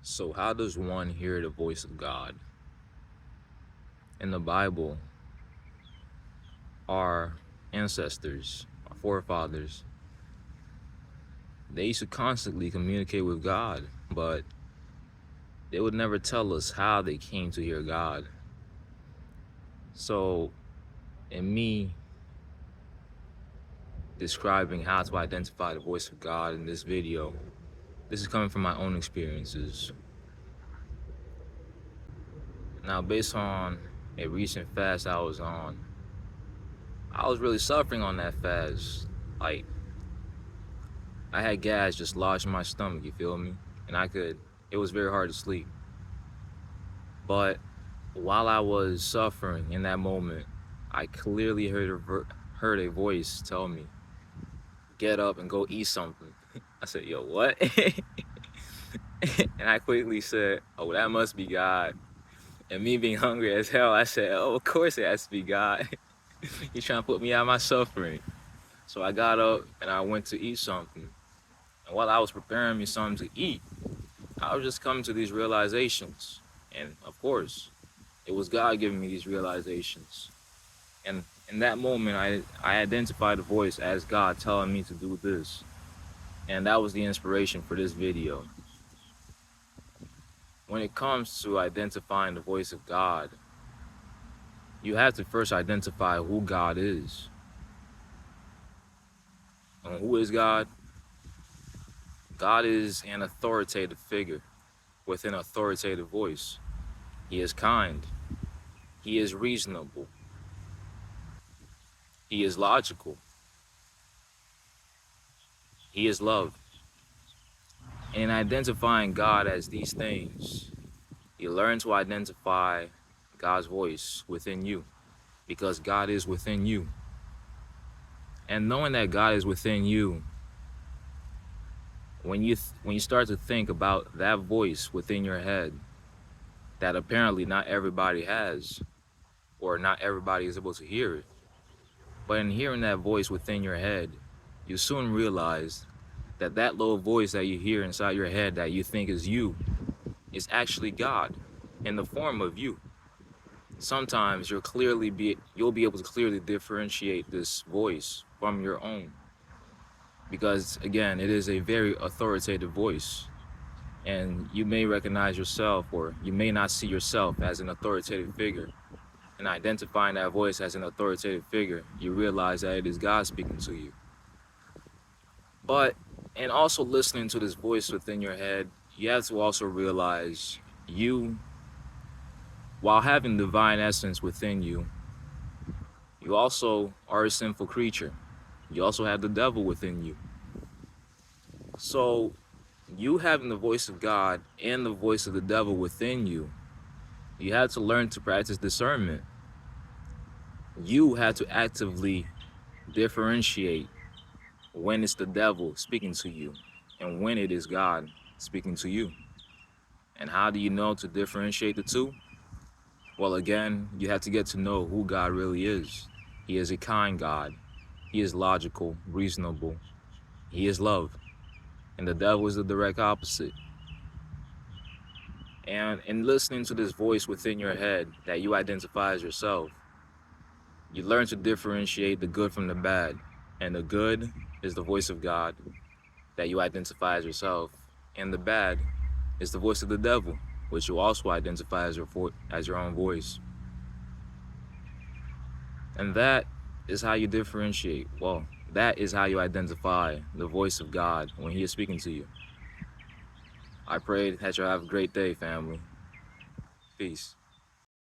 So, how does one hear the voice of God? In the Bible, our ancestors, our forefathers, they used to constantly communicate with God, but they would never tell us how they came to hear God. So, in me describing how to identify the voice of God in this video, this is coming from my own experiences. Now, based on a recent fast I was on, I was really suffering on that fast. Like, I had gas just lodged in my stomach, you feel me? And it was very hard to sleep. But while I was suffering in that moment, I clearly heard a voice tell me, get up and go eat something. I said, yo, what? And I quickly said, oh, that must be God. And me being hungry as hell, I said, oh, of course it has to be God. He's trying to put me out of my suffering. So I got up and I went to eat something. And while I was preparing me something to eat, I was just coming to these realizations. And of course, it was God giving me these realizations. And in that moment, I identified the voice as God telling me to do this. And that was the inspiration for this video. When it comes to identifying the voice of God, you have to first identify who God is. And who is God? God is an authoritative figure with an authoritative voice. He is kind. He is reasonable. He is logical. He is love. In identifying God as these things, you learn to identify God's voice within you because God is within you. And knowing that God is within you, when you start to think about that voice within your head that apparently not everybody has, or not everybody is able to hear it, but in hearing that voice within your head, you soon realize that that little voice that you hear inside your head that you think is you is actually God in the form of you. Sometimes you'll be able to clearly differentiate this voice from your own, because again, it is a very authoritative voice, and you may recognize yourself, or you may not see yourself as an authoritative figure. And identifying that voice as an authoritative figure, you realize that it is God speaking to you. But and also listening to this voice within your head, you have to also realize you, while having divine essence within you, you also are a sinful creature. You also have the devil within you. So you having the voice of God and the voice of the devil within you, you have to learn to practice discernment. You have to actively differentiate when it's the devil speaking to you and when it is God speaking to you. And how do you know to differentiate the two? Well, again, you have to get to know who God really is. He is a kind God. He is logical, reasonable. He is love. And the devil is the direct opposite. And in listening to this voice within your head that you identify as yourself, you learn to differentiate the good from the bad. And the good is the voice of God that you identify as yourself. And the bad is the voice of the devil, which you also identify as your own voice. And that is how you differentiate. Well, that is how you identify the voice of God when He is speaking to you. I pray that you'll have a great day, family. Peace.